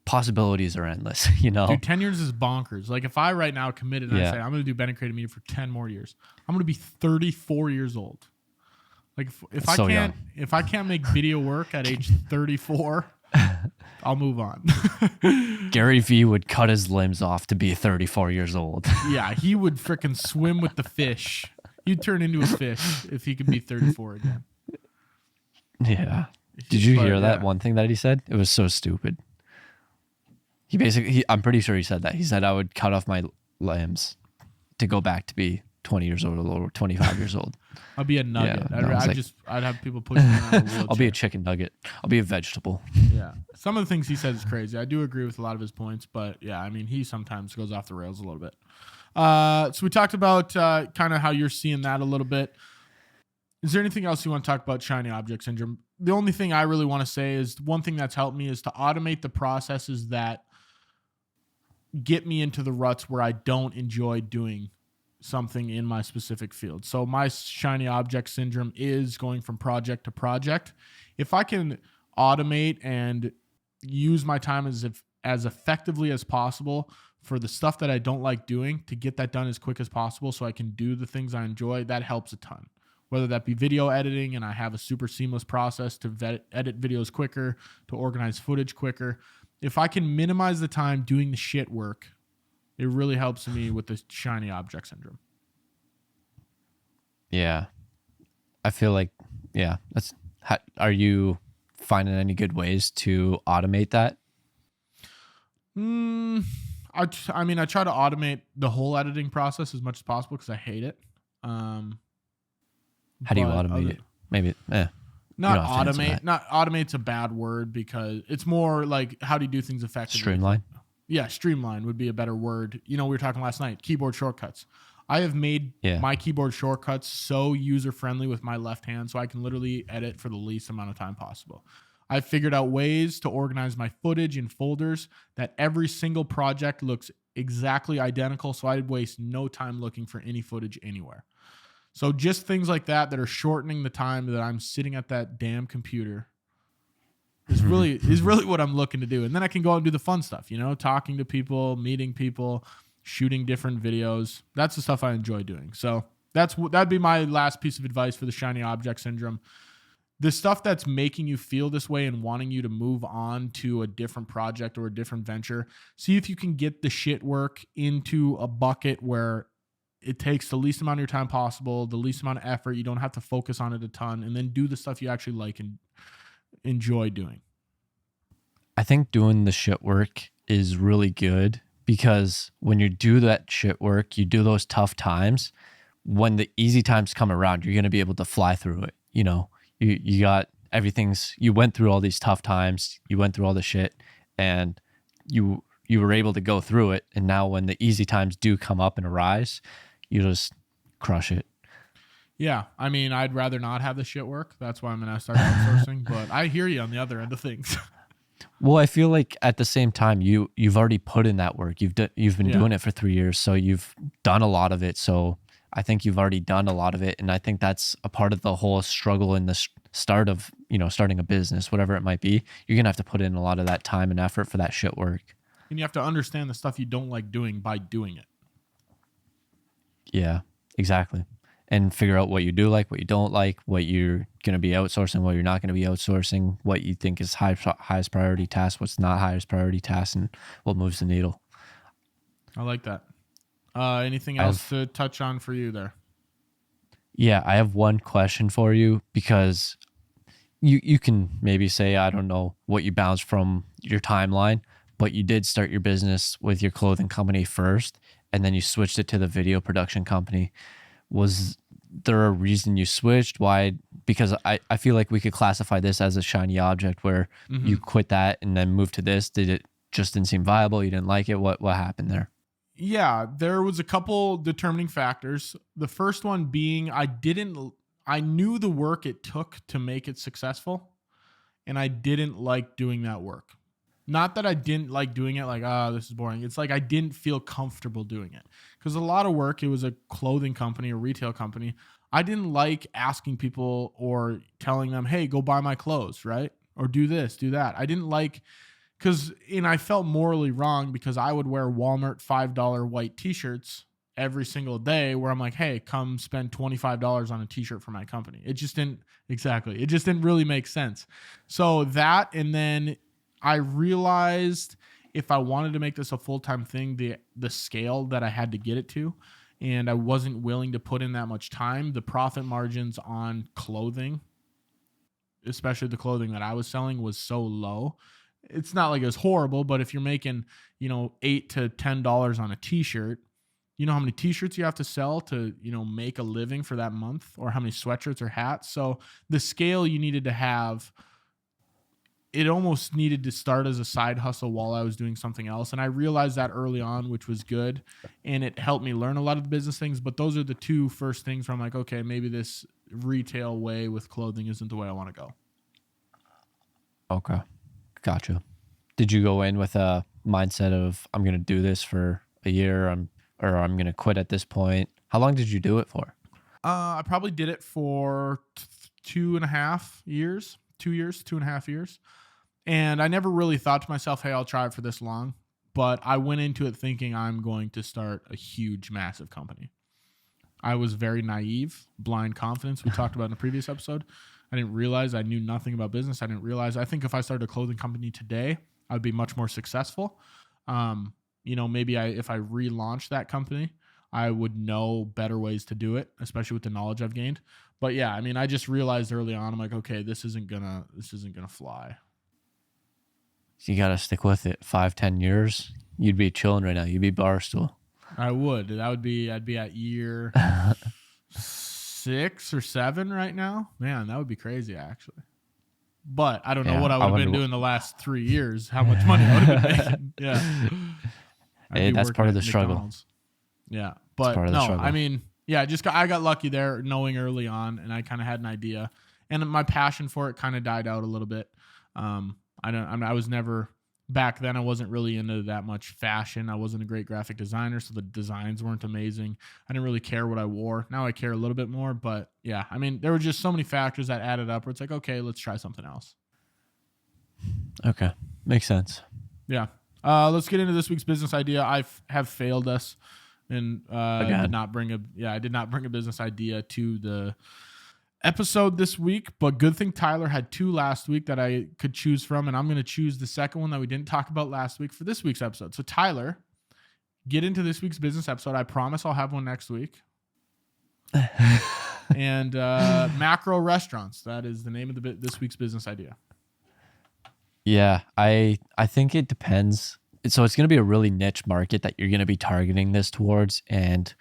possibilities are endless, you know? Dude, 10 years is bonkers. Like if I right now committed and I Yeah. say I'm going to do Bennett Media for 10 more years, I'm going to be 34 years old. Like if That's I so can't young. if I can't make video work at age 34, I'll move on. Gary Vee would cut his limbs off to be 34 years old. Yeah, he would frickin' swim with the fish. He'd turn into a fish if he could be 34 again. Yeah. Did you But, hear that yeah. one thing that he said? It was so stupid. He basically, I'm pretty sure he said that. He said, I would cut off my limbs to go back to be 20 years old or 25 years old. I'll be a nugget. Yeah, I was like- I'd have people pushing me around a wheelchair. I'll be a chicken nugget. I'll be a vegetable. Yeah. Some of the things he says is crazy. I do agree with a lot of his points, but yeah, I mean, he sometimes goes off the rails a little bit. So we talked about kind of how you're seeing that a little bit. Is there anything else you want to talk about shiny object syndrome? The only thing I really want to say is one thing that's helped me is to automate the processes that get me into the ruts where I don't enjoy doing something in my specific field. So my shiny object syndrome is going from project to project. If I can automate and use my time as effectively as possible for the stuff that I don't like doing to get that done as quick as possible so I can do the things I enjoy, that helps a ton. Whether that be video editing and I have a super seamless process to edit videos quicker, to organize footage quicker. If I can minimize the time doing the shit work, it really helps me with the shiny object syndrome. Yeah. I feel like, yeah. Are you finding any good ways to automate that? I mean, I try to automate the whole editing process as much as possible because I hate it. How do you automate it? Maybe, Not automate. Not automate's a bad word because it's more like how do you do things effectively? Streamline? Yeah, streamline would be a better word. You know, we were talking last night, keyboard shortcuts. I have made my keyboard shortcuts so user-friendly with my left hand so I can literally edit for the least amount of time possible. I've figured out ways to organize my footage in folders that every single project looks exactly identical, so I'd waste no time looking for any footage anywhere. So just things like that are shortening the time that I'm sitting at that damn computer is really what I'm looking to do. And then I can go out and do the fun stuff, you know, talking to people, meeting people, shooting different videos. That's the stuff I enjoy doing. So that'd be my last piece of advice for the shiny object syndrome. The stuff that's making you feel this way and wanting you to move on to a different project or a different venture, see if you can get the shit work into a bucket where it takes the least amount of your time possible, the least amount of effort. You don't have to focus on it a ton, and then do the stuff you actually like and enjoy doing. I think doing the shit work is really good because when you do that shit work, you do those tough times. When the easy times come around, you're going to be able to fly through it. You know, you got you went through all these tough times, you went through all the shit, and you were able to go through it. And now when the easy times do come up and arise, you just crush it. Yeah. I mean, I'd rather not have the shit work. That's why I'm going to start outsourcing, but I hear you on the other end of things. Well, I feel like at the same time, you've already put in that work. You've been doing it for 3 years, so you've done a lot of it. So I think you've already done a lot of it, and I think that's a part of the whole struggle in the start of starting a business, whatever it might be. You're gonna have to put in a lot of that time and effort for that shit work. And you have to understand the stuff you don't like doing by doing it. Yeah, exactly. And figure out what you do like, what you don't like, what you're going to be outsourcing, what you're not going to be outsourcing, what you think is highest priority task, what's not highest priority task, and what moves the needle. I like that. Anything else to touch on for you there? Yeah, I have one question for you because you can maybe say, I don't know what you bounced from your timeline, but you did start your business with your clothing company first, and then you switched it to the video production company. Was there a reason you switched? Why? Because I feel like we could classify this as a shiny object where you quit that and then moved to this. Did it just didn't seem viable? You didn't like it? What happened there? Yeah, there was a couple determining factors. The first one being I knew the work it took to make it successful, and I didn't like doing that work. Not that I didn't like doing it, like, this is boring. It's like I didn't feel comfortable doing it. Because a lot of work, it was a clothing company, a retail company. I didn't like asking people or telling them, hey, go buy my clothes, right? Or do this, do that. I didn't like, and I felt morally wrong because I would wear Walmart $5 white t-shirts every single day where I'm like, hey, come spend $25 on a t-shirt for my company. It just didn't, exactly. It just didn't really make sense. So that, and then I realized if I wanted to make this a full-time thing, the scale that I had to get it to, and I wasn't willing to put in that much time, the profit margins on clothing, especially the clothing that I was selling, was so low. It's not like it was horrible, but if you're making, $8 to $10 on a t-shirt, you know how many t-shirts you have to sell to, make a living for that month, or how many sweatshirts or hats. So the scale you needed to have, it almost needed to start as a side hustle while I was doing something else. And I realized that early on, which was good. And it helped me learn a lot of the business things. But those are the two first things where I'm like, okay, maybe this retail way with clothing isn't the way I want to go. Okay. Gotcha. Did you go in with a mindset of, I'm going to do this for a year, I'm going to quit at this point? How long did you do it for? I probably did it for 2.5 years, 2.5 years. And I never really thought to myself, hey, I'll try it for this long. But I went into it thinking I'm going to start a huge, massive company. I was very naive, blind confidence. We talked about in the previous episode. I didn't realize I knew nothing about business. I think if I started a clothing company today, I'd be much more successful. Maybe if I relaunched that company, I would know better ways to do it, especially with the knowledge I've gained. But yeah, I mean, I just realized early on, I'm like, okay, this isn't gonna fly. You got to stick with it. 5-10 years, you'd be chilling right now. You'd be Barstool. I would. I'd be at year 6 or 7 right now. Man, that would be crazy, actually. But I don't know what I would have been doing the last 3 years. How much money I would have been making. Yeah. Hey, that's part of the struggle. Yeah, but no, I mean, yeah, I got lucky there, knowing early on, and I kind of had an idea, and my passion for it kind of died out a little bit. I was never, back then I wasn't really into that much fashion. I wasn't a great graphic designer, so the designs weren't amazing. I didn't really care what I wore. Now I care a little bit more, but yeah, I mean, there were just so many factors that added up where it's like, okay, let's try something else. Okay, makes sense. Yeah. Let's get into this week's business idea. I have failed us, and I did not bring a business idea to the episode this week, but good thing Tyler had 2 last week that I could choose from, and I'm going to choose the second one that we didn't talk about last week for this week's episode. So Tyler, get into this week's business episode. I promise I'll have one next week. And macro restaurants, that is the name of this week's business idea. Yeah, I think it depends. So it's going to be a really niche market that you're going to be targeting this towards, and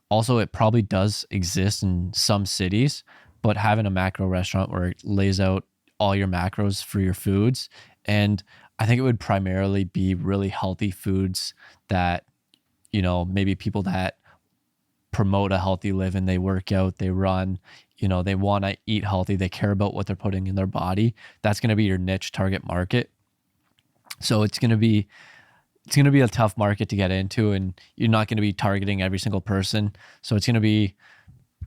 also it probably does exist in some cities, but having a macro restaurant where it lays out all your macros for your foods, and I think it would primarily be really healthy foods that, maybe people that promote a healthy living, they work out, they run, they want to eat healthy, they care about what they're putting in their body. That's going to be your niche target market. So it's going to be a tough market to get into, and you're not going to be targeting every single person. So it's going to be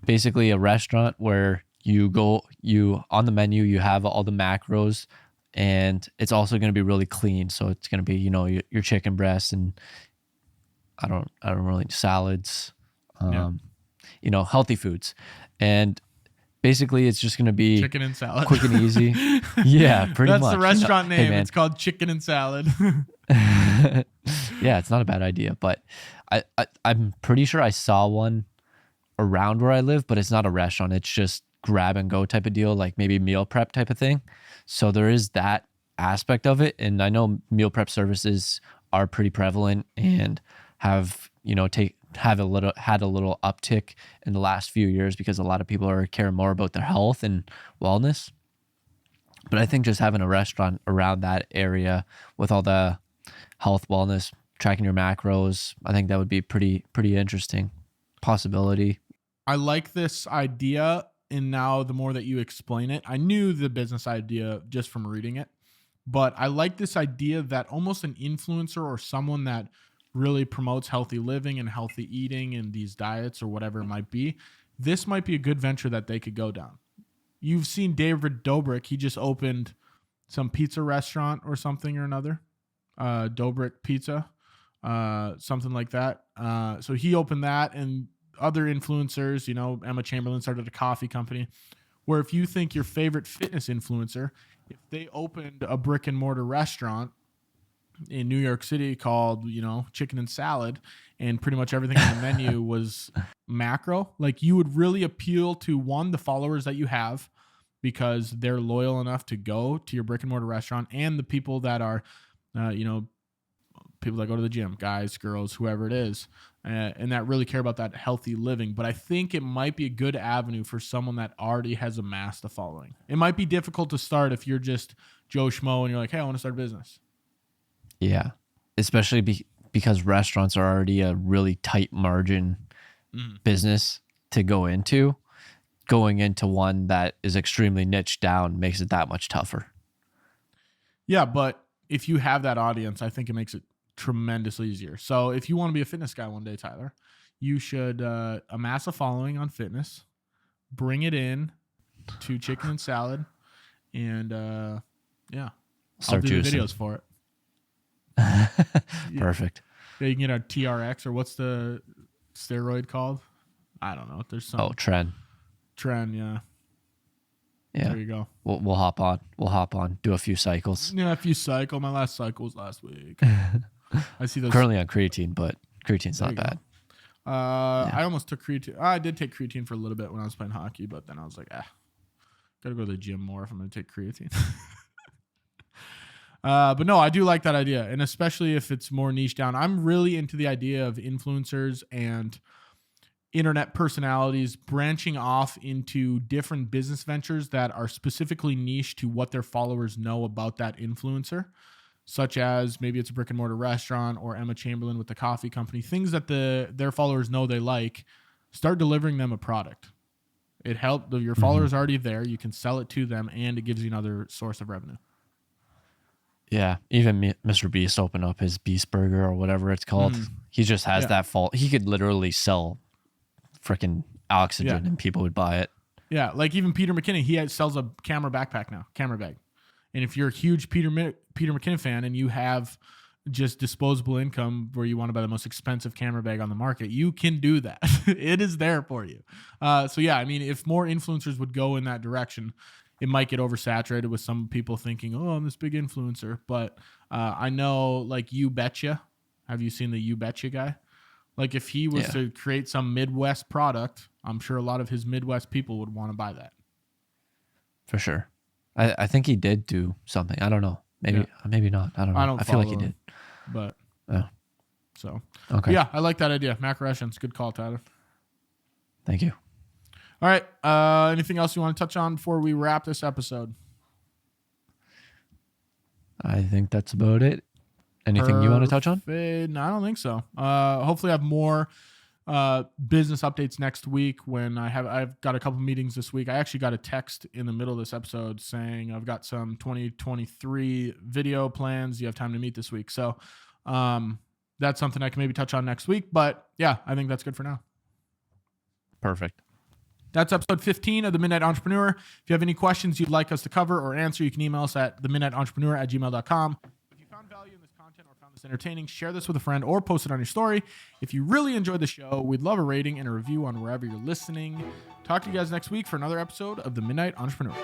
basically a restaurant where you on the menu, you have all the macros, and it's also going to be really clean. So it's going to be, your chicken breasts and I don't really salads, healthy foods. And basically it's just going to be chicken and salad, quick and easy. Yeah, pretty much. That's the restaurant name. Hey, it's called Chicken and Salad. Yeah, it's not a bad idea, but I'm pretty sure I saw one around where I live, but it's not a restaurant. It's just grab and go type of deal, like maybe meal prep type of thing. So there is that aspect of it. And I know meal prep services are pretty prevalent and have, had a little uptick in the last few years because a lot of people are caring more about their health and wellness. But I think just having a restaurant around that area with all the health, wellness, tracking your macros, I think that would be pretty interesting possibility. I like this idea, and now the more that you explain it, I knew the business idea just from reading it, but I like this idea that almost an influencer or someone that really promotes healthy living and healthy eating and these diets or whatever it might be this might be a good venture that they could go down. You've seen David Dobrik. He just opened some pizza restaurant or something or another. Dobrik Pizza, something like that. So he opened that, and other influencers, Emma Chamberlain started a coffee company, where if you think your favorite fitness influencer, if they opened a brick and mortar restaurant in New York City called, Chicken and Salad, and pretty much everything on the menu was macro, like you would really appeal to, one, the followers that you have, because they're loyal enough to go to your brick and mortar restaurant, and the people that are, people that go to the gym, guys, girls, whoever it is, and that really care about that healthy living. But I think it might be a good avenue for someone that already has amassed a following. It might be difficult to start if you're just Joe Schmo and you're like, hey, I want to start a business. Yeah, especially because restaurants are already a really tight margin business to go into. Going into one that is extremely niched down makes it that much tougher. Yeah, but if you have that audience, I think it makes it tremendously easier. So if you want to be a fitness guy one day, Tyler, you should amass a following on fitness, bring it in to Chicken and Salad, and I'll do the videos for it. Perfect. Yeah, you can get a TRX, or what's the steroid called? I don't know. There's some Tren, yeah. Yeah. There you go. We'll hop on. Do a few cycles. Yeah, a few cycles. My last cycle was last week. I see those. Currently on creatine, but creatine's not bad. I almost took creatine. I did take creatine for a little bit when I was playing hockey, but then I was like, gotta go to the gym more if I'm gonna take creatine. But no, I do like that idea, and especially if it's more niche down. I'm really into the idea of influencers and internet personalities branching off into different business ventures that are specifically niche to what their followers know about that influencer, such as maybe it's a brick and mortar restaurant, or Emma Chamberlain with the coffee company, things that their followers know they like. Start delivering them a product. It helped. Your followers already there. You can sell it to them, and it gives you another source of revenue. Yeah, even Mr. Beast opened up his Beast Burger or whatever it's called. He just has that fault. He could literally sell freaking oxygen and people would buy it. Yeah, like even Peter McKinnon, he sells a camera backpack now, camera bag. And if you're a huge Peter McKinnon fan and you have just disposable income where you want to buy the most expensive camera bag on the market, you can do that. It is there for you. So yeah, I mean, if more influencers would go in that direction, it might get oversaturated with some people thinking, oh, I'm this big influencer. But I know, like, You Betcha. Have you seen the You Betcha guy? Like, if he was to create some Midwest product, I'm sure a lot of his Midwest people would want to buy that. For sure. I think he did do something. I don't know. Maybe not. I don't know. I feel like he did. But so okay. Yeah, I like that idea. Macrorations, good call, Tyler. Thank you. All right. Anything else you want to touch on before we wrap this episode? I think that's about it. Anything you want to touch on? No, I don't think so. Hopefully I have more business updates next week when I've got a couple meetings this week. I actually got a text in the middle of this episode saying I've got some 2023 video plans. You have time to meet this week. So that's something I can maybe touch on next week. But yeah, I think that's good for now. Perfect. That's episode 15 of The Midnight Entrepreneur. If you have any questions you'd like us to cover or answer, you can email us at themidnightentrepreneur@gmail.com. If you found value in this content or found this entertaining, share this with a friend or post it on your story. If you really enjoyed the show, we'd love a rating and a review on wherever you're listening. Talk to you guys next week for another episode of The Midnight Entrepreneur.